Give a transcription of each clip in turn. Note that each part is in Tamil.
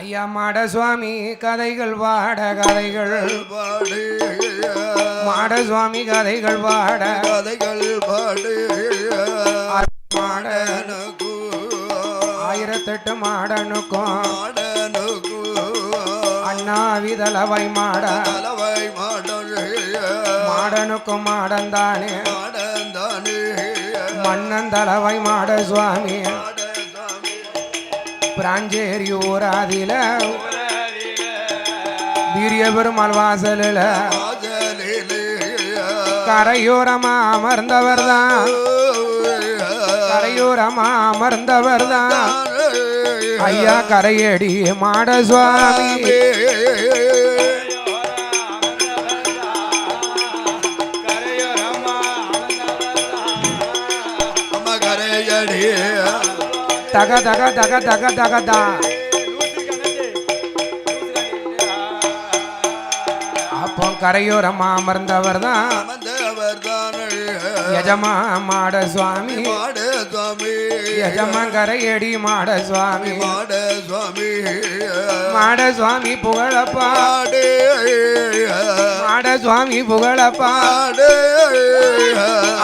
ஐயா மாட சுவாமி கதைகள் பாட கதைகள் பாடு மாட சுவாமி கதைகள் பாட கதைகள் பாடு மாடனுக்கு 1008 மாடனுக்கும் அண்ணா விதலவை மாட மாடனுக்கும் மாடந்தானே மன்னன் தலவை மாட சுவாமி பிராஞ்சேரி ஊராதில வீரிய பெருமாள் வாசலில் கரையோரமா அமர்ந்தவர் தான் கரையோரமா அமர்ந்தவர் தான் ஐயா கரையடி மாட சுவாமி தக தக தக தக தக தா அப்போ கரையோரமா அமர்ந்தவர் தான் யஜமா மாட சுவாமி யஜமா கரையடி மாட சுவாமி மாட சுவாமி புகழப்பாடு மாட சுவாமி புகழப்பாடு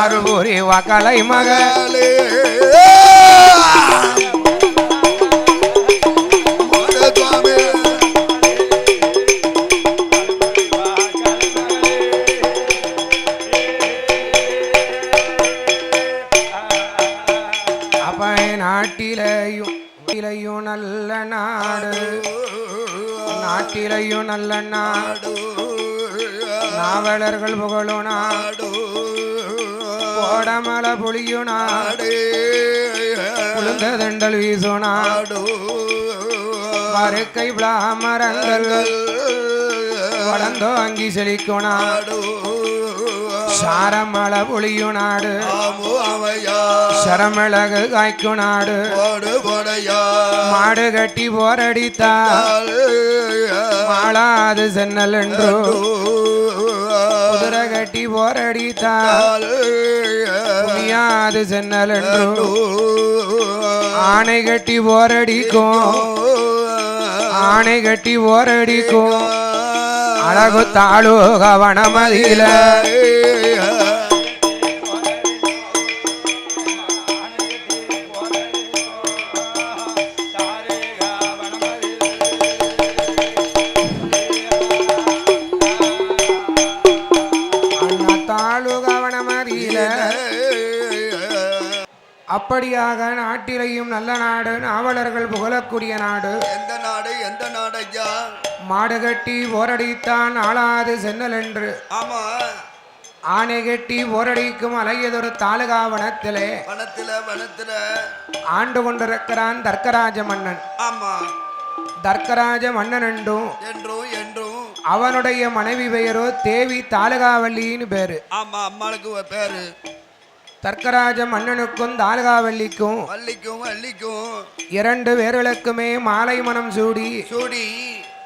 அருபூரி வாக்கலை மகளே நாட்டிலையும் நல்ல நாடு நாட்டிலையும் நல்ல நாடு நாவலர்கள் புகழும் நாடு கோடமல புளியும் நாடு குளிர்ந்த தண்டல் வீசும் நாடு வறுக்கை பிளாமரங்கள் வளர்ந்தோ அங்கி செழிக்கும் நாடு சாரமள புளியும் நாடு சரமிளகு காய்க்கும் நாடு மாடு கட்டி போரடித்தால் மாளாது சென்னல் என்று குதிரை கட்டி போரடித்தால் புனியாது சென்னல் என்று ஆணை கட்டி போரடிக்கும் ஆணை கட்டி போரடிக்கும் அழகு தாழு கவனமதியில அப்படியாக நாட்டிலையும் நல்ல நாடு நாவலர்கள் புகழக்கூடிய நாடு எந்த நாடு எந்த நாடு ஐயா மாடு கட்டி போரடித்தான் ஆளாது சென்னல் என்று ஆமா ஆனை கட்டி போரடிக்கும் அலையதொரு தாலுகா வனத்திலே ஆண்டு கொண்டிருக்கிறான் தர்க்கராஜ மன்னன் ஆமா தர்க்கராஜ மன்னன் என்றும் அவனுடைய மனைவி பெயரோ தேவி தாலுகாவல்லின்னு பேரு ஆமா அம்மாளுக்கு பேரு தர்க்கராஜ மன்னனுக்கும் தாலுகாவல்லிக்கும் இரண்டு பேர்களுக்குமே மாலை மனம் சூடி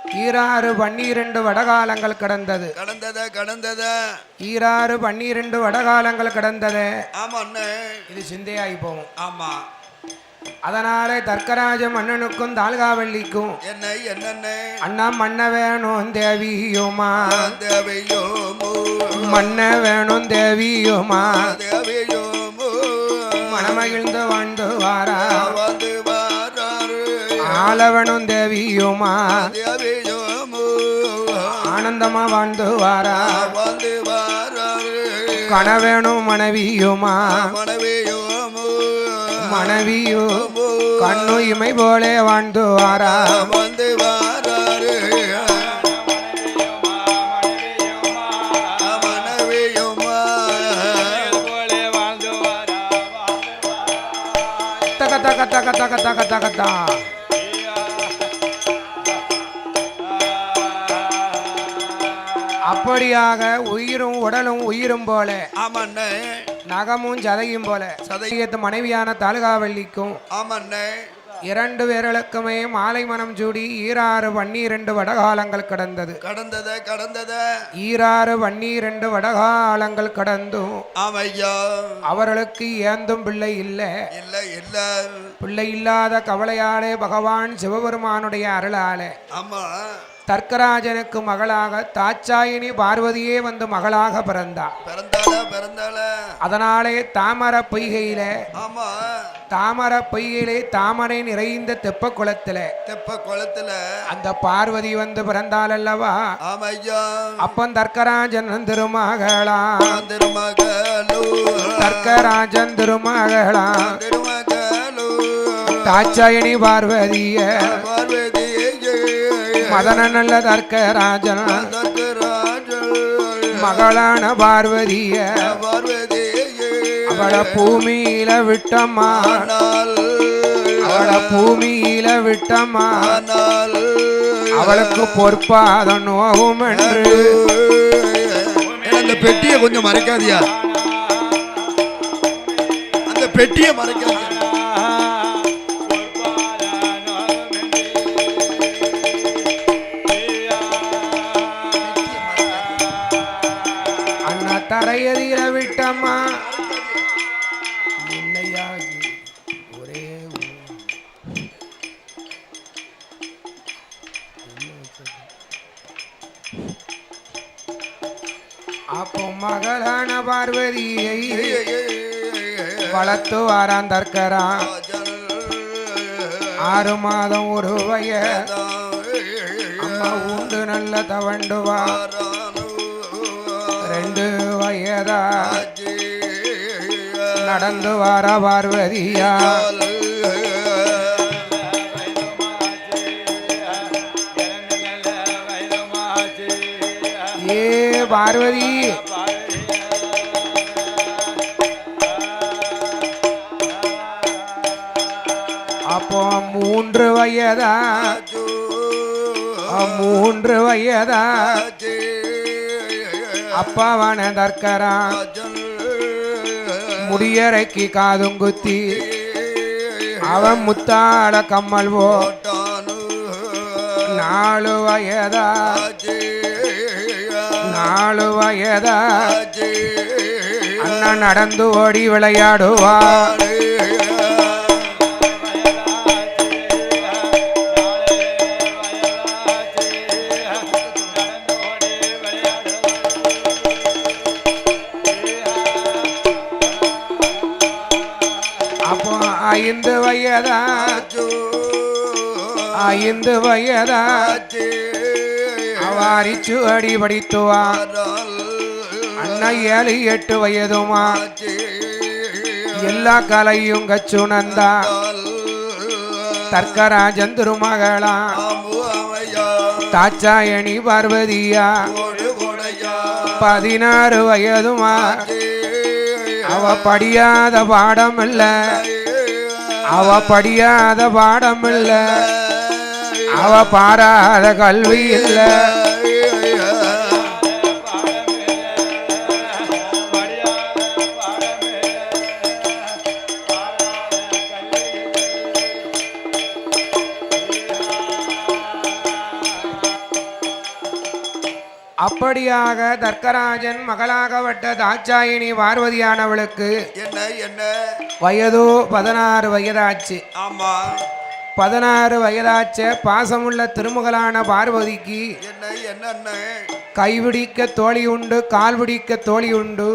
12 வடகாலங்கள் கடந்தது 12 வடகாலங்கள் கடந்தது இது சிந்தையாகி போகும் ஆமா அதனால தர்க்கராஜ மன்னனுக்கும் தாலுகாவல்லிக்கும் அண்ணா மன்ன வேணும் தேவியுமா மன்ன வேணும் தேவியுமா மனமகிழ்ந்து வாழ்ந்து வாரா ஆளவனும் தேவியுமா ஆனந்தமா வாழ்ந்து வாரா கணவேணும் மனைவியுமா மனைவியோ கண்ணு இமை போலே வாழ்ந்து வாரா தக தக தக தக தக தக அப்படியாக உயிரும் உடலும் உயிரும் போல நகமும் சதையும் போல சதையத்து மனைவியான தாலுகாவல்லிக்கும் இரண்டு பேர்களுக்குமே மாலை மனம் சூடி ஈராறு 12 வடகாலங்கள் கடந்தது. கடந்தத ஈராறு 12 வடகாலங்கள் கடந்தும் ஆமையா அவர்களுக்கு ஏந்தும் பிள்ளை இல்லை. இல்ல பிள்ளை இல்லாத கவலையாலே பகவான் சிவபெருமானுடைய அருளாலே ஆமா தர்க்கராஜனுக்கு மகளாக தாட்சாயினி பார்வதியே வந்து மகளாக பிறந்தாள். பிறந்தாள அதனாலே தாமர பொய்கையிலே தாமரை நிறைந்த தெப்ப குளத்துல அந்த பார்வதி வந்து பிறந்தாள் அல்லவா. அப்பன் தர்க்கராஜன் திருமகளா தாட்சாயினி பார்வதிய மதன நல்ல தர்க்கராஜன் மகளான பார்வதிய அவள பூமியில விட்டம்மா அவளுக்கு பொற்பாத நோவும் என்று. அந்த பெட்டியை கொஞ்சம் மறைக்காதியா, அந்த பெட்டியை மறைக்காதியா. தரையதில விட்டம்மா இல்லையாகி ஒரே அப்போ மகளான பார்வதியை வளர்த்து வாரான் தர்க்கரா. 6 மாதம் ஒரு வயது அம்மா உண்டு நல்ல தவண்டுவா. 2 வயதா நடந்து வார பார்வதியா. ஏ பார்வதி அப்போ 3 வயதா அப்பாவான தர்க்கரா முடியறைக்கு காதுங்குத்தி அவன் முத்தாள கம்மல் போ. 4 வயதா அண்ணன் நடந்து ஓடி விளையாடுவா. அப்போ 5 வயதா அவாரிச்சு அடி படித்துவா. அண்ணா 7 8 வயதுமா எல்லா கலையும் கச்சுணந்தா. தர்க்கராஜன் திருமகளா தாட்சாயணி பார்வதியா 16 வயதுமா அவ படியாத பாடம் இல்ல அவ பாராத கல்வி இல்ல. அப்படியாக தர்க்கராஜன் மகளாகப்பட்ட தாட்சாயினி பார்வதியானவளுக்கு என்ன வயதோ 16 வயதாச்சு. ஆமா 16 வயதாச்ச பாசமுள்ள திருமகளான பார்வதிக்கு என்ன கைபிடிக்க தோழி உண்டு, கால் பிடிக்க தோழி உண்டு.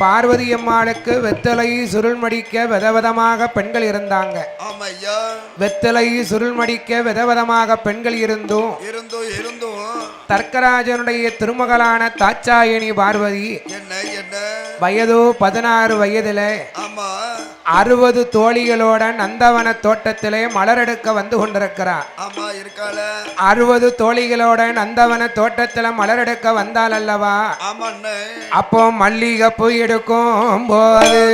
பார்வதி அம்மாளுக்கு வெத்தலை சுருள்மடிக்க விதவிதமாக பெண்கள் இருந்தாங்க. வெத்தலை சுருள்மடிக்க விதவிதமாக பெண்கள் இருந்தும் தர்க்கராஜனுடைய திருமகளான தாட்சாயணி பார்வதி வயதோ 16 வயதுல 60 தோழிகளோட நந்தவன தோட்டத்திலே மலரெடுக்க வந்து கொண்டிருக்கிறார். 60 தோழிகளோட நந்தவன தோட்டத்துல மலரெடுக்க வந்தால் அல்லவா. அப்போ மல்லிகைப்பூ எடுக்கும் போது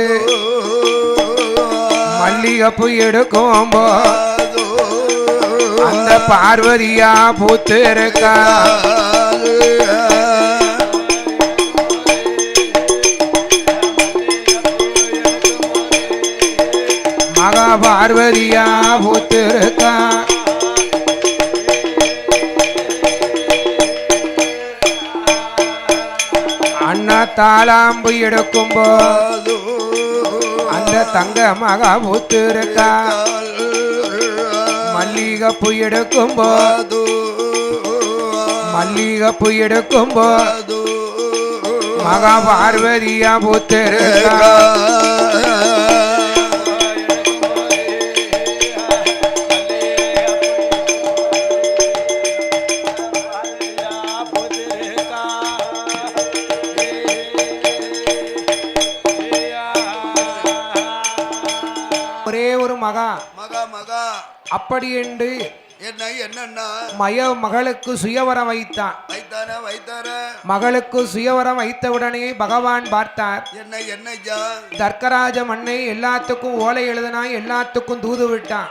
அந்த பார்வதியா பூத்து இருக்கா. மகாபார் பார்வதியா பூத்திருக்கா அண்ணா தாளாம்பு எடுக்கும்போ அந்த தங்க மகா பூத்திருக்கா மல்லிகைப்பூ எடுக்கும்போ மல்லிகைப்பூ எடுக்கும்போ மகா பார்வதியா பூத்திருக்கா ஒரே ஒரு மகா மகா மகா அப்படி என்று என்ன என்னன்னா மகளுக்கு சுயவரம் வைத்தான். வைத்தான வைத்தார மகளுக்கு சுயவரம் வைத்தவுடனே பகவான் பார்த்தார். என்ன என்ன ஐயா தர்க்கராஜ மண்ணை எல்லாத்துக்கும் ஓலை எழுதினா எல்லாத்துக்கும் தூது விட்டான்.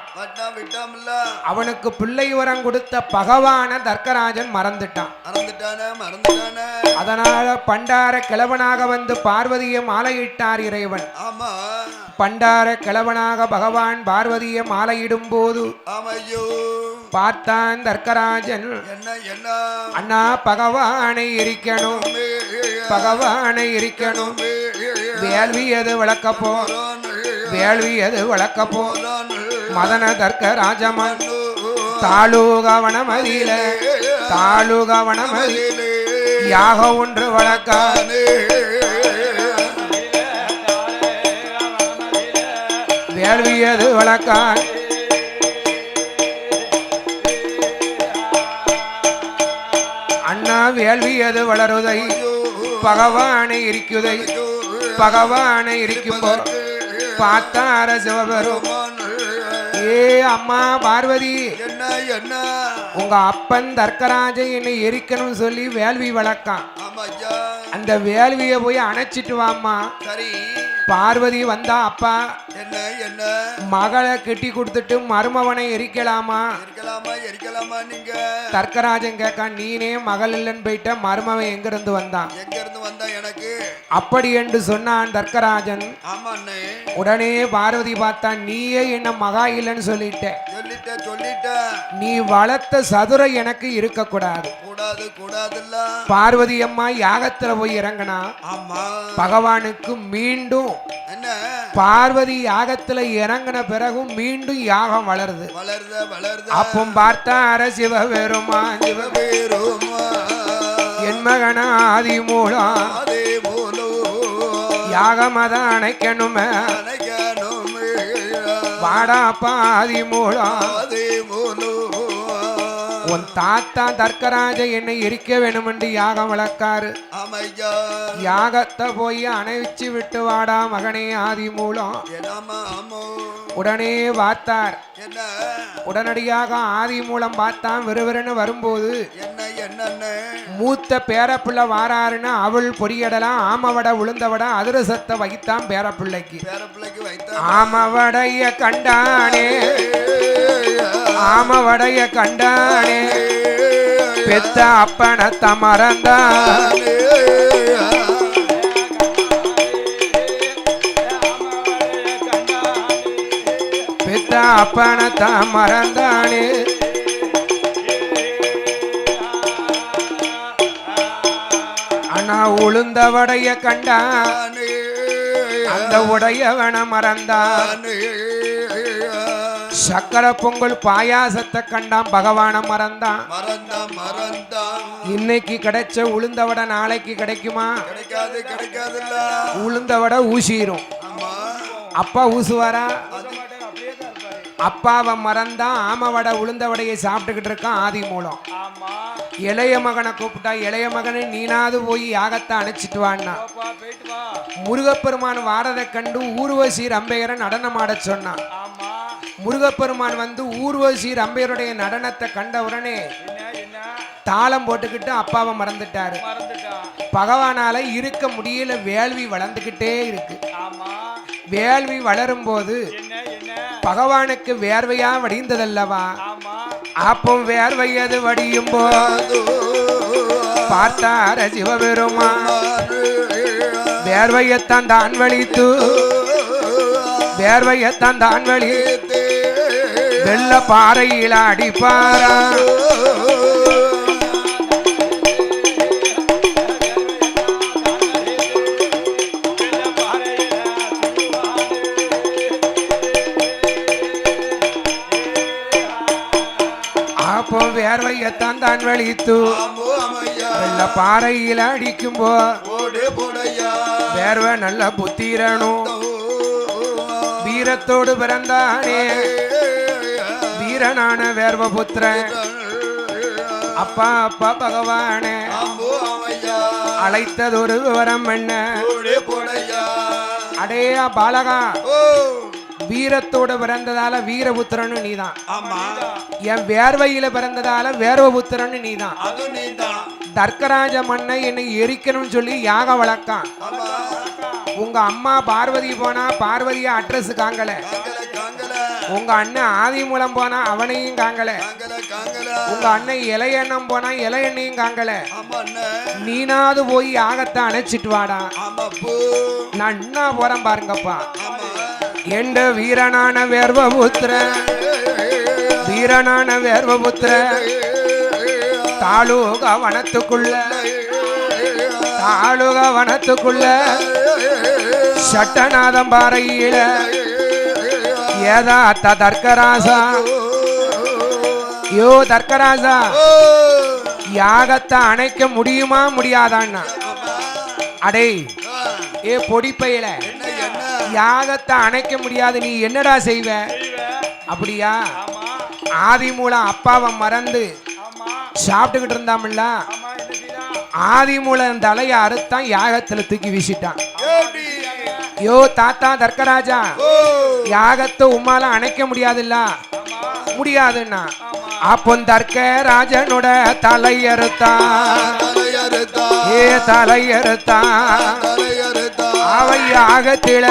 விட்டாமல்ல அவனுக்கு பிள்ளை வரம் கொடுத்த பகவான தர்க்கராஜன் மறந்துட்டான். மறந்துட்டான அதனால பண்டார கிழவனாக வந்து பார்வதியை மாலையிட்டார் இறைவன். ஆமா பண்டார கிழவனாக பகவான் பார்வதியை மாலையிடும் போது பார்த்தான் தர்க்கராஜன். அண்ணா பகவானை இருக்கணும், பகவானை இருக்கணும், வேள்வியது விளக்கப்போ, வேள்வியது விளக்கப்போ. மதன தர்க்கராஜமன் தாளுகவனமதியில, தாளுகவனமதியில யாக ஒன்று வழக்கானே. வேள்வியது வழக்கான் அண்ணா வேள்வியது வளருதை பகவானை இருக்குதை, பகவானை இருக்கும்போ பார்த்தார சிவபெருமான். ஏ அம்மா பார்வதி, என்ன என்ன உங்க அப்பன் தர்க்கராஜ என்னை எரிக்கணும்னு சொல்லி வேள்வி வளர்க்கான். அந்த வேள்விய போய் அணைச்சிட்டு வாம்மா. சரி. பார்வதி வந்தா அப்பா என்ன என்ன மகளை கெட்டி கொடுத்துட்டு மருமவனை எரிக்கலாமா? எரிக்கலாமா நீங்க? தர்க்கராஜன் கேட்கான், நீனே மகள் இல்லைன்னு போயிட்ட, மருமவன் எங்க இருந்து வந்தான்? எங்க இருந்து வந்தா எனக்கு? அப்படி என்று சொன்னான் தர்க்கராஜன். ஆமா அண்ணே. உடனே பார்வதி பார்த்தான், நீயே என்ன மகா இல்லைன்னு சொல்லிட்ட. சொல்லிட்ட நீ வளர்த்த சதுரை எனக்கு இருக்க கூடாது. கூடாது கூடாதுல்ல. பார்வதி அம்மா யாகத்துல போய் இறங்கினா. ஆமா. பகவானுக்கு மீண்டும் என்ன பார்வதி யாகத்துல இறங்கின பிறகும் மீண்டும் யாகம் வளருது. வளருது வளருது. அப்போ பார்த்தார சிவபெருமா, சிவபெருமா என் மகன ஆதி மூலம் யாகமத அணைக்கணுமே, வாடாப்பா ஆதி மூலம். உன் தாத்தா தர்க்கராஜ என்னை எரிக்க வேணும் என்று யாகம் வளர்க்காரு. யாகத்தை போய் அணைச்சு விட்டு வாடா மகனே ஆதி மூலம். உடனே பார்த்தார். உடனடியாக ஆதி மூலம் பார்த்தான். விறுவிறுன்னு வரும்போது மூத்த பேரப்பிள்ளை வாராருன்னு அவள் பொரியடலாம் ஆமவடை உளுந்தவட அதிரசத்தை வைத்தான் பேரப்பிள்ளைக்கு. ஆமவடைய கண்டானே, ஆமவடைய கண்டானே, பெத்த அப்பனத்த மறந்தான். பெத்த அப்பனத்த மறந்தானே. அண்ணா உளுந்தவடைய கண்டான், அந்த உடையவன மறந்தான். சக்கரை பொங்கல் பாயாசத்தை கண்டான், பகவான மறந்தான். இன்னைக்கு கிடைச்ச உளுந்தவடை நாளைக்கு கிடைக்குமா? உளுந்தவடை ஊசிரும். அப்பா ஊசுவாரா? அப்பாவை மறந்தான். ஆமவடை உளுந்தவடையை சாப்பிட்டுக்கிட்டு இருக்கான் ஆதி மூலம். இளைய மகனை கூப்பிட்டா, இளைய மகனை நீனாவது போய் யாகத்தை அணைச்சிட்டு வான்னா. முருகப்பெருமான் வாரதை கண்டு ஊர்வசி ரம்பையரை நடனம் ஆட சொன்னான். முருகப்பெருமான் வந்து ஊர்வசி ரம்பையருடைய நடனத்தை கண்ட உடனே தாளம் போட்டுக்கிட்டு அப்பாவை மறந்துட்டாரு. பகவானால இருக்க முடியல, வேள்வி வளர்ந்துகிட்டே இருக்கு. வேள்வி வளரும் போது பகவானுக்கு வேர்வையா வடிந்ததல்லவா? அப்போ வேர்வையது வடியும் போது பார்த்தார சிவபெருமான். வேர்வையத்தான் தான் வலித்து, வேர்வையத்தான் தான் வலித்து வெள்ள பாறையில அடிப்பாரா அப்போ வேர்வையத்தான் தான் வலித்து வெள்ள பாறையில அடிக்கும்போ வேர்வை நல்ல புத்திரனும் வீரத்தோடு பிறந்தானே வீரனான வேர்வபுத்திரன் அப்பா அப்பா பகவானே அழைத்ததொரு விவரம் என்ன அடேயா பாலகா வீரத்தோடு பிறந்ததால வீரபுத்திரன்னு நீதான் என் வேர்வையில பிறந்ததால வேர்வபுத்திரன்னு நீதான் தர்க்கராஜ மண்ணை என்னை எரிக்கணும்னு சொல்லி யாக வளர்க்கான் உங்க அம்மா பார்வதி போனா பார்வதிய அட்ரஸ் காங்கல உங்க அண்ணன் ஆதி மூலம் போனா அவனையும் காங்கல உங்க அண்ணன் இளையண்ணம் போனா இளையண்ணையும் காங்கல நீனாவது போய் யாகத்தை அணைச்சிட்டு வாடா நான் என்ன போறேன் பாருங்கப்பா என்ற வீரனான வேர்வபுத்திர வீரனான வேர்வபுத்திர தாலுக வனத்துக்குள்ள சட்டநாதம் பாறையில ஏதாத்த தர்க்கராசா யோ தர்க்கராசா யாகத்தை அணைக்க முடியுமா முடியாதான்னா அடே ஏ பொடிப்பையில யாகத்தை அணைக்க முடியாது நீ என்னடா செய்வ அப்படியா ஆதி மூலம் அப்பாவை மறந்து சாப்பிட்டுக்கிட்டு இருந்தாமல்ல ஆதி மூலம் தலைய அறுத்தான் யாகத்துல தூக்கி வீசிட்டான் யோ தாத்தா தர்க்கராஜா யாகத்தை உமால அணைக்க முடியாதுல்ல முடியாதுன்னா அப்போ தர்க்கராஜனோட தலையறுத்தான் ஏ தலையறுத்தான் அவை யாகத்தில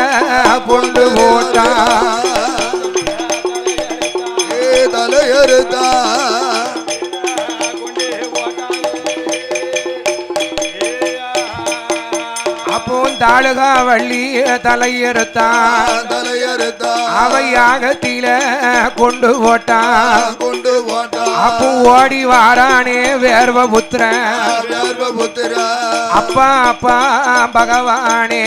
கொண்டு போட்டான் அப்போ தாளுகா வள்ளி தலையறுத்தான் அவை யாகத்தில கொண்டு போட்டான் அப்போ ஓடி வாரானே வேர்வபுத்திரன் அப்பா அப்பா பகவானே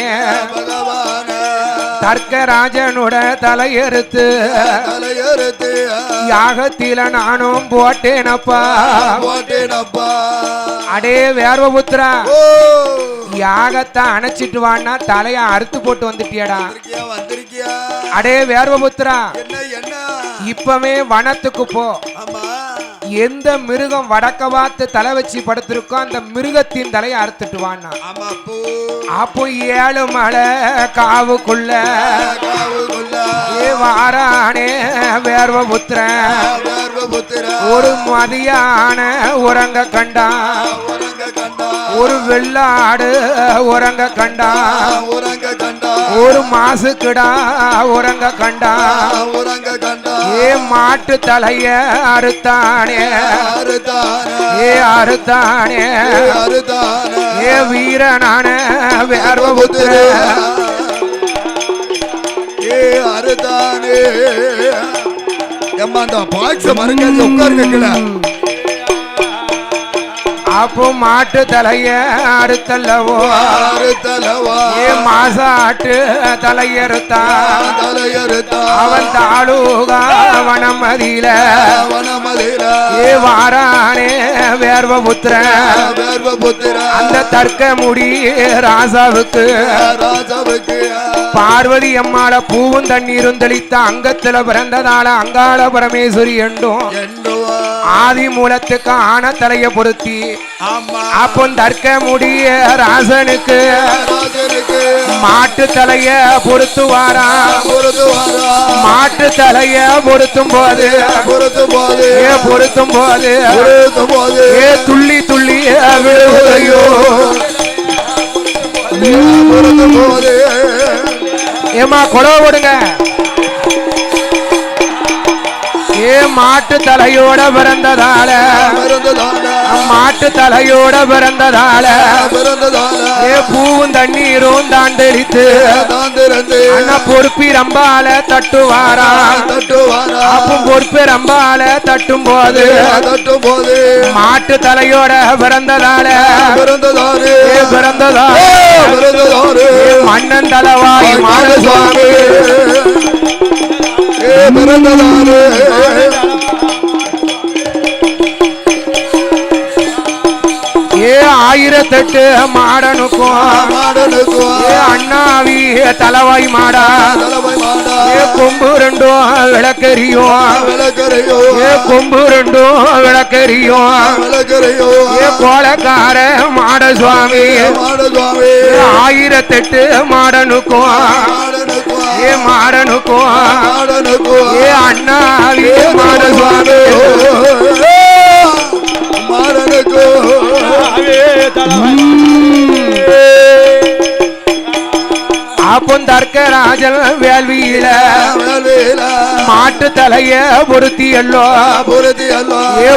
தர்க்கராஜனோட தலையறுத்து யாகத்தில நானும் போட்டேனப்பா அடே வேர்வபுத்திரா யாகத்தை அணைச்சிட்டு வான்னா தலைய அறுத்து போட்டு வந்துட்டியடா அடே வேர்வபுத்திரா இப்பவே வனத்துக்கு போ எந்த மிருகம் வடக்க பார்த்து தலை வச்சு படுத்திருக்கோ அந்த மிருகத்தின் தலையை அறுத்துட்டு வான்னா அப்போ 7 மலை காவுக்குள்ள வாரானே வேர்வபுத்திரன் ஒரு மதியான உறங்க கண்டான் ஒரு வெள்ளாடு உறங்க கண்டான் ஒரு மாசுக்கிடா உறங்க கண்டான் ஏ மாட்டு தலைய அறுத்தானே ஏ அறுத்தானே ஏ வீரனான வேர்வபுத்திர ஏ அறுத்தானே எம்மா அந்த பாக்ஸ மறுக்காது உட்காருங்க அப்போ மாட்டு தலைய அறுத்தல்லவோ ஏ மாசாட்டு தலையறுத்தான் அவன் தாளுகா வனமதியில ஏ வாரானே வேர்வபுத்திரன் அந்த தர்க்க முடி ராசாவுக்கு பார்வதி அம்மாள பூவும் தண்ணீரும் தெளித்த அங்கத்துல பிறந்ததால அங்காள பரமேஸ்வரி என்றும் ஆதி மூலத்துக்கு ஆன தலைய பொருத்தி அப்போ தர்க்க முடிய ராசனுக்கு மாட்டு தலைய பொருத்துவாரா மாட்டு தலைய பொருத்தும் போது ஏ துள்ளி துள்ளி விழுகையோ ஏமா கொடை ஓடுங்க ஏ மாட்டு தலையோட பிறந்ததால மாட்டு தலையோட பிறந்ததால பூவும் தண்ணீரும் தாண்டெளித்து அண்ணா பொறுப்பி ரம்பால தட்டுவாரா அப்பவும் பொறுப்பி ரம்பால தட்டும் போது மாட்டு தலையோட பிறந்ததால மன்னன் தலவாய் மாட சுவாமி ஆயிரத்தெட்டு மாடனுக்கும் அண்ணாவி தலவாய் மாடா கொம்பு ரெண்டும் விளக்கறியும் கொம்பு ரெண்டும் விளக்கறியும் கோலக்கார மாட சுவாமி ஆயிரத்தெட்டு மாடனுக்கும் மாடனுக்கும் அண்ணாவி மாட சுவாமி அப்பன் தர்க்கராஜன் வேள்வியில மாட்டு தலைய பொருத்தி எல்லோ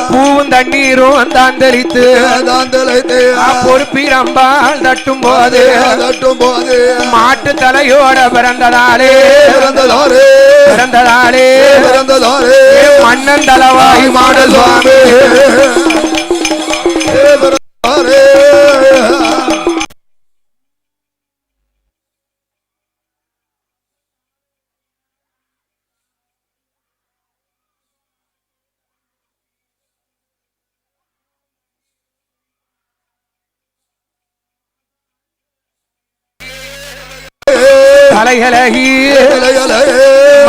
பூவும் தண்ணீரும் தாந்தரித்து பொறுப்பி ரம்பால் தட்டும் போது மாட்டு தலையோட பிறந்ததாலே மன்னன் தலவாய் மாட சுவாமி தலைகலகி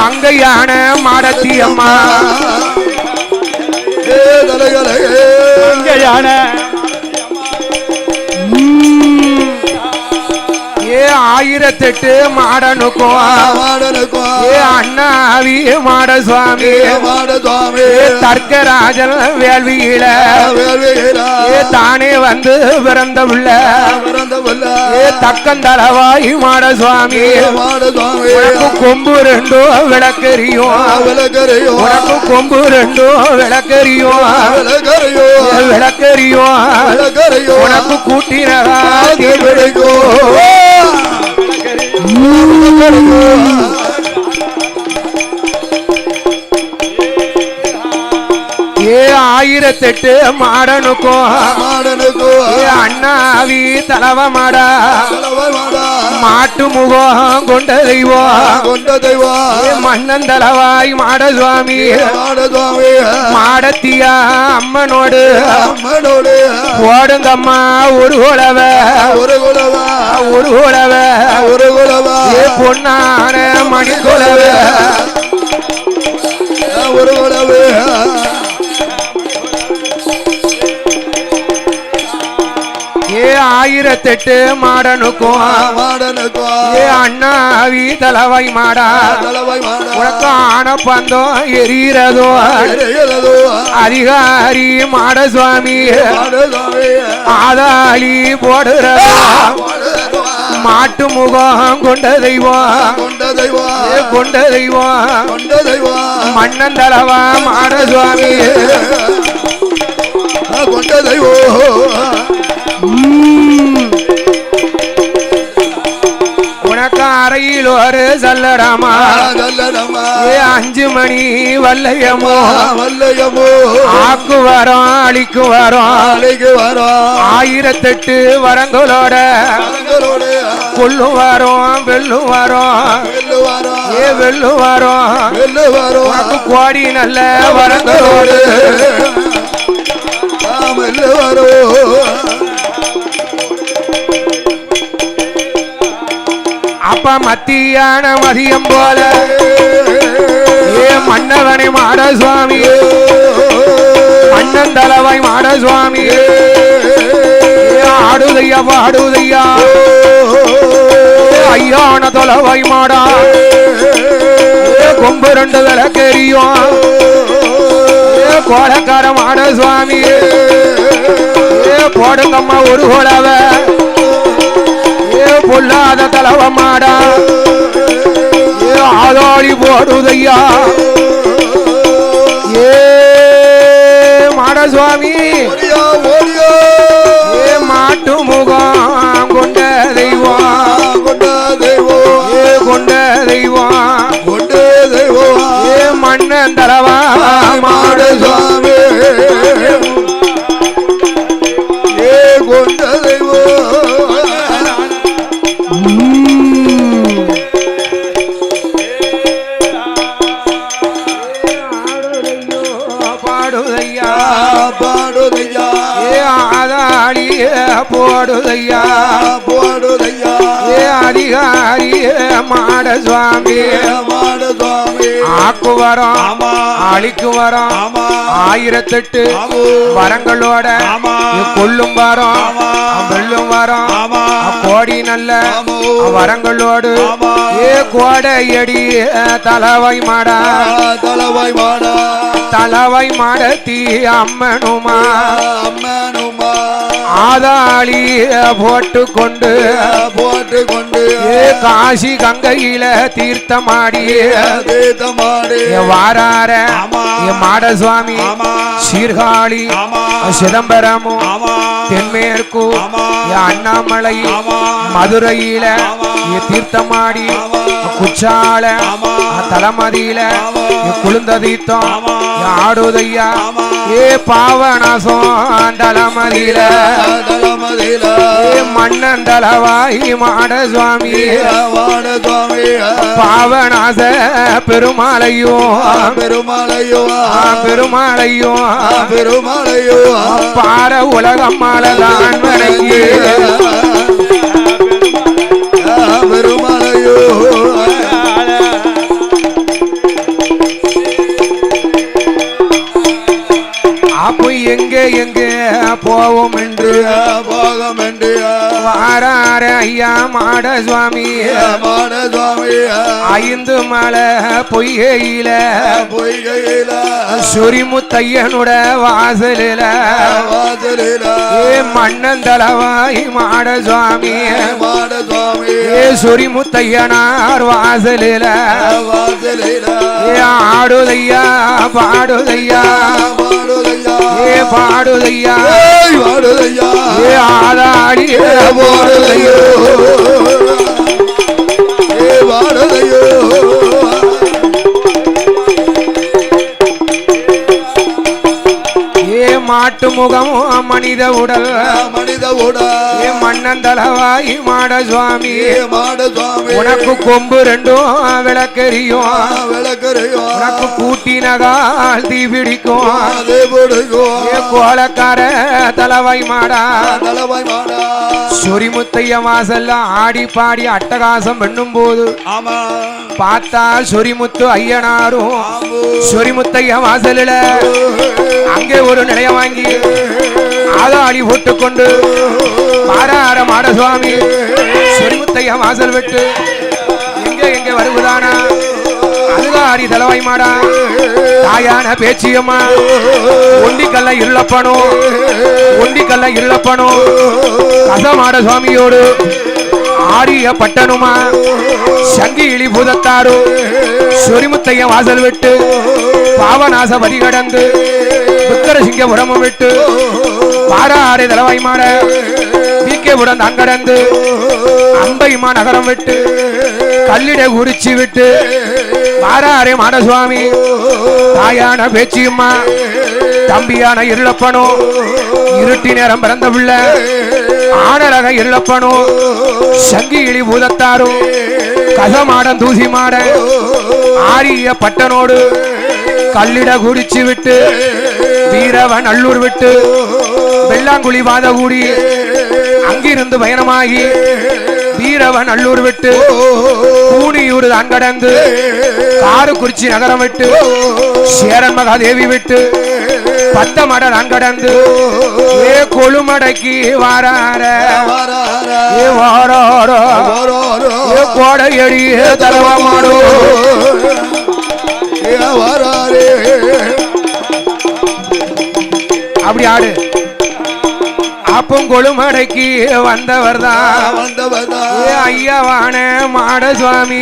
மங்கையான மாடத்தி அம்மா மங்கையான ஆயிரத்தெட்டு மாடனுக்கும் அண்ணாவி மாட சுவாமி தர்க்கராஜன் வேள்வியில தானே வந்து பிறந்த உள்ள தக்கந்தளவாய் மாட சுவாமி உனக்கு கொம்பு ரெண்டும் விளக்கறியும் உனக்கு கொம்பு ரெண்டும் விளக்கறியும் உனக்கு கூட்டினதா ஆயிரத்தெட்டு மாடனுக்கும் அண்ணாவி தலவ மாடா மாட்டு முகம் கொண்ட தெய்வம் மன்னன் தலவாய் மாட சுவாமி மாடத்தியா அம்மனோடு ஓடுங்கம்மா ஒரு குலவ பொன்னான மணி குலவ ஒரு குலவு ஆயிரத்தெட்டு மாடனுக்கும் அண்ணாவி தலவாய் மாடா உனக்கு ஆன பந்தம் எரியறதோ அதிகாரி மாட சுவாமி ஆதாளி போடுறதோ மாட்டு முகம் கொண்ட தெய்வம் மன்னன் தலவா மாட சுவாமி கொண்ட தெய்வம் உனக்கு அறையில் ஒரு சல்லடமா 5 மணி வல்லையமோ ஆக்கு வரோம் அழிக்கு வரோம் ஆயிரத்தெட்டு வரங்களோட கொள்ளு வரோம் வெள்ளு வரோம் உனக்கு கோடி நல்ல வரங்களோடு அப்ப மத்தியான மதியம் போல மன்னவனை மாட சுவாமி மன்னன் தலவாய் மாட சுவாமி ஆடுதையா பாடுதையா ஐயான தொலவாய் மாடா கொம்பு 2 விளக்கெரியும் கோலக்கார மாட சுவாமி போடுங்கம்மா ஒரு கோலவ பொல்லாத தலவ மாடா ஆதாளி போடுதையா சுவாமி ஓடியா ஓடியா ஏ மாட்டு முகம் கொண்ட தெய்வம் கொண்ட தெய்வம் ஏ கொண்ட தெய்வம் கொண்ட தெய்வம் ஏ மன்னன் தலவா மாடு சுவாமி ஏ கொண்ட தெய்வம் பாடுதையா பாடுதையா ஏ ஆதாளி போடுதையா போடுதையா ஏ அதிகாரி மாட சுவாமி மாடு சுவாமி ஆக்கு வரோம் ஆமா அழிக்கு வரோம் ஆமா 1008 ஆமா வரங்களோட ஆமா கொல்லும் வரோம் ஆமா வெள்ளும் வரோம் ஆமா கோடி நல்ல ஆமா வரங்களோடு ஆமா ஏ கோடையடி தலவை மாடா தலவாய் மாடா தலவை மாடத்தி அம்மனுமா அம்மனுமா ஆதாளி போட்டு கொண்டு போட்டு கொண்டு ஏ காசி கங்கையில தீர்த்தமாடி தீர்த்தமாடி வாரார ஆமா ஏ மாட சுவாமி ஆமா சீர்காழி ஆமா சிதம்பரமும் ஆமா தென்மேற்கு ஆமா ஏ அண்ணாமலை ஆமா மதுரையில ஆமா ஏ தீர்த்தமாடி ஆமா குச்சால ஆமா தலமதியில ஆமா ஏ குளுந்த தீர்த்தம் ஆமா ஏ ஆடுதையா ஆமா ஏ பாவனாசம் தலமதியில தலமதியில ஏ மன்னன் தலவாய் மாட சுவாமி வாட சுவாமி பாவனாச பெருமாளையோ பெருமாளையோ பெருமாளையோ பெருமாளையோ பார உலகம் மாலதான் வணங்கி பெருமாளையோ அப்போ எங்கே எங்கே போவோம் என்று போகம் என்று வாரார ஐயா மாட சுவாமி மாட சுவாமி 5 மலை பொய்கையில பொய்கையில சொரிமுத்தையனோட வாசலில வாசலில ஏ மன்னன் தலவாய் மாட சுவாமி மாட சுவாமி ஏ சொரிமுத்தையனார் வாசலில வாசலில ஏ ஆடுதையா பாடுதையா பாடுதையா ஏ பாடுதையா பாடுதையா ஏ ஆதாடி பாடுதையோ ஏ பாடுதையோ ஏ மாட்டு முகமும் மனித உடல் மனித உடா ஏ மன்னன் தலவாய் மாட சுவாமி மாட சுவாமி உனக்கு கொம்பு 2 விளக்கெரியும் விளக்கறையோ உனக்கு கூட்டினகால் தீ பிடிக்கும் அதே போடுவோம் ஏ கோலக்கார தலவாய் மாடா தலவாய் மாடா சொரிமுத்தைய வாசல்ல ஆடி பாடி அட்டகாசம் பண்ணும் போது ஆமா பார்த்தா சொரிமுத்து ஐயனாரும் சொரிமுத்தைய வாசலில அங்கே ஒரு நிலைய வாங்கி ஆதாடி போட்டுக்கொண்டு மாறார மாட சுவாமி சொரிமுத்தைய வாசல் விட்டு எங்க வருவதானா அதுகாரி தலவாய் மாடா தாயான பேச்சியம்மா ஒண்டிக்கல்ல இருளப்பனும் கசமாட சுவாமியோடு ஆரிய பட்டனுமா சங்கி இழி பூதத்தாரு சொரிமுத்தைய வாசல் விட்டு பாவநாச வரி கடந்து புத்தரசிங்கபுரமும் விட்டு பாராறு தலவாய் மாட வீக்கேபுரம் தான் கடந்து அம்பைமா நகரம் விட்டு கல்லிட குறிச்சி விட்டு பாராரே மாட சுவாமி தாயான பேச்சியம்மா தம்பியான இருளப்பனோ இருட்டி நேரம் பிறந்த பிள்ளை ஆனரக இருளப்பனோ சங்கி இழி பூதத்தாரும் கசமாடன் தூசி மாட ஆரிய பட்டனோடு கல்லிட குறிச்சி விட்டு வீரவன் நல்லூர் விட்டு வெள்ளாங்குழி வாதகூடி அங்கிருந்து பயணமாகி வீரவன் நல்லூர் விட்டு பூனியூர் தான் கடந்து காரக்குறிச்சி நகரம் விட்டு சேரன் மகாதேவி விட்டு பத்தமட தான் கடந்து ஏ கொழுமடைக்கு வாரார ஏ வாராரோ ஏ கோடையடி தலவமாடோ அப்படி ஆடு அப்பம் கொழுமடைக்கு வந்தவர் தான் ஐயவான மாட சுவாமி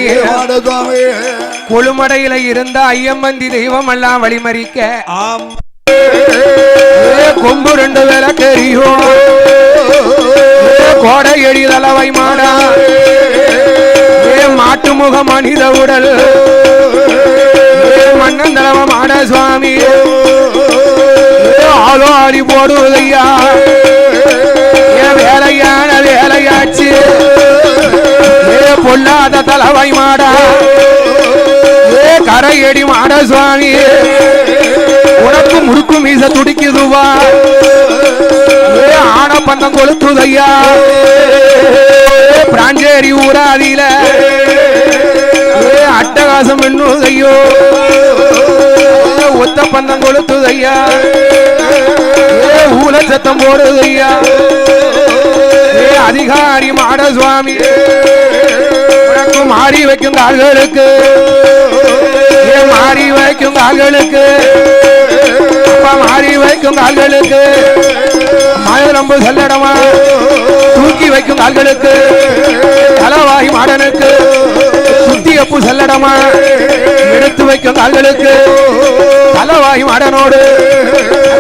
கொழுமடையில இருந்த ஐயம்பந்தி தெய்வம் எல்லாம் வழிமறிக்க ஐயோ கோடை எடி தலவை மாடா மாட்டு முக மனித உடல் மன்னன் தலவ மாட சுவாமி ஆளோ ஆடி போடுவதையா வேலையான வேலையாச்சு பொல்லாத தலவை மாடா கரையடி மாட சுவாமி உனக்கு முறுக்கு மீச துடிக்குதுவா ஆன பந்தம் கொளுத்துதையா பிராஞ்சேரி ஊராதியில அட்டகாசம் என்னுதையோ ஒத்த பந்தம் கொளுத்துதையா ஊல சத்தம் போடுதையா அதிகாரி மாட சுவாமி உனக்கு மாறி வைக்கும் கால்களுக்கு மாறி வைக்கும் கால்களுக்கு மாறி வைக்கும் கால்களுக்கு மயரம்பு செல்லடமா தூக்கி வைக்கும் கால்களுக்கு தலவாய் மாடனுக்கு சுத்தியப்பு செல்லடமா எடுத்து வைக்கும் கால்களுக்கு தலவாய் மாடனோடு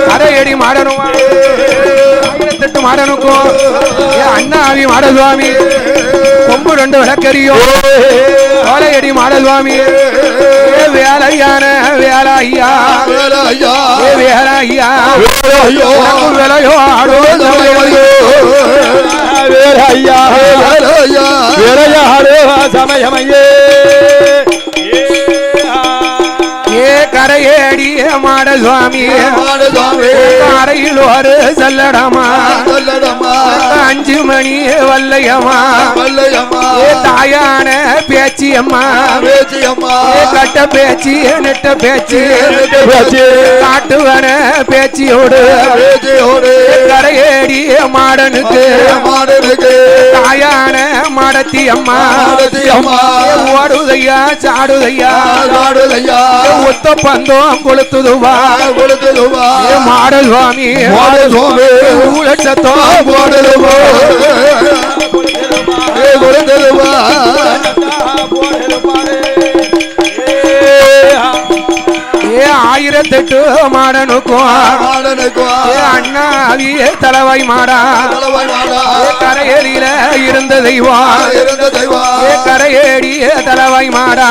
கரையடி மாடனுமா ஆயிரத்தெட்டு மாடனுக்கும் அண்ணாவி மாட சுவாமி கொம்பு ரெண்டு விளக்கறியோ கோலையடி மாட சுவாமி வேலையான வேலையா வேலையா விலையோ ஆடோ வேலையா வேலையாடோ சமயமையே கரையேடி மாட சுவாமி கரையில் ஒரு செல்லடமா 5 மணி வல்லையம்மா தாயான பேச்சியம்மா கட்ட பேச்சு நெட்ட பேச்சு காட்டுவன பேச்சியோடு கரையேடி மாடனுக்கு தாயான மாடத்தி அம்மா ஓடுதையா சாடுதையா ஒத்த பந்தம் கொளுத்துதுவா மாட சுவாமி ஊழச்சத்தம் போடுதுவா ஆயிரத்தெட்டு மாடனுக்கும் அண்ணாவிய தலவை மாடா கரையேறியில இருந்த தெய்வம் கரையேடிய தலவை மாடா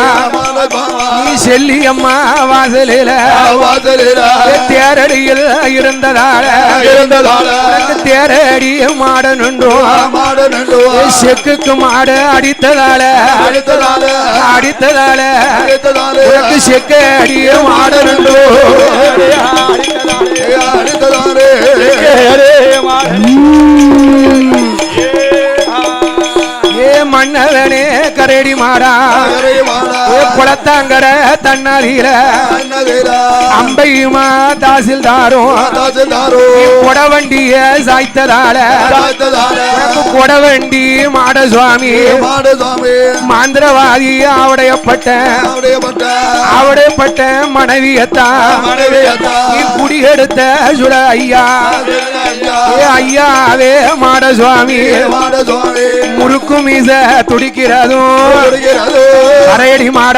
நீ செல்லி அம்மா வாசலில தேரடியில் இருந்ததால தேரடி மாடனுன்றோ செக்குக்கு மாடு அடித்ததால உனக்கு செக்கடிய மாடனுன்றோ மன்னவனே கரடி மாடா குளத்தாங்கர தன்னாரில அம்பையுமா தாசில்தாரும் கொடவண்டிய சாய்த்ததால கொடவண்டி மாட சுவாமி மாந்திரவாதி அவடையப்பட்ட மனைவியத்தான் குடியெடுத்த சுட ஐயா ஐயாவே மாட சுவாமி முறுக்கு மீச துடிக்கிறதும் கரையடி மாட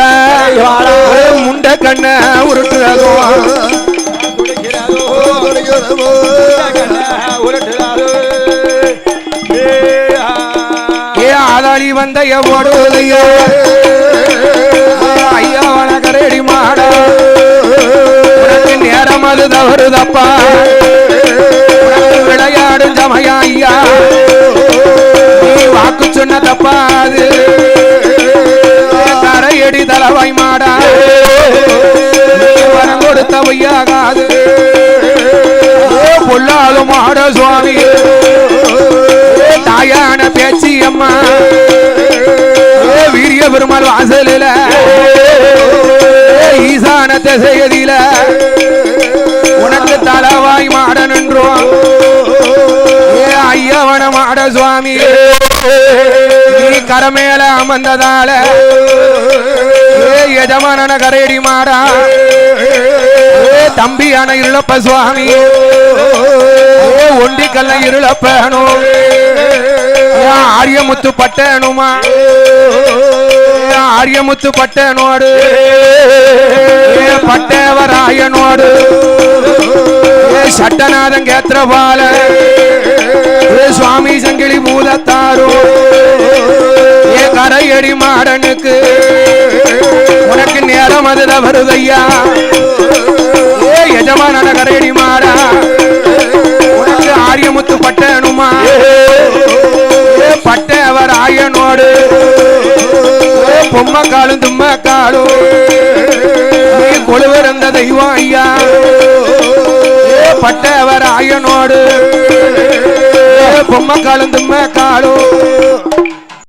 முண்ட கண்ண உருட்டுறதும் ஆதாளி வந்த எவ்வளோதையா ஐயாவன கரையடி மாட நேரம் அது தவறுதப்பா விளையாடும் சமயம் ஐயா வாக்கு சொன்ன தப்பாது கரையடி தலவாய் மாடா வரம் கொடுத்த வையாகாது பொல்லாத மாட சுவாமி தாயான பேச்சி அம்மா வீரிய பெருமாள் வாசலில ஈசான திசையதில உனக்கு தலவாய் மாடன் என்றோம் ஐயவன மாட சுவாமி நீ கரமேல அமர்ந்ததால எஜமான கரையடி மாடா தம்பியான இருளப்ப சுவாமி ஒண்டி கல்ல இருளப்பனோ ஆரியமுத்து பட்டனுமா ஆரியமுத்து பட்டனோடு பட்டவராயனோடு சட்டநாதன் கேத்திரபால கரையடி மாடனுக்கு உனக்கு நேரம் அதுல வருதையா ஏ எஜமான கரையடி மாடா உனக்கு ஆரியமுத்து பட்டனுமா பட்டவர் ஆயனோடு பொம்மை காலும் தும்ம காலும் நீ கொழுவிருந்த தெய்வம் ஐயா பட்டவர் ஆயனோடு பொம்மை காலும் தும்ம காலும்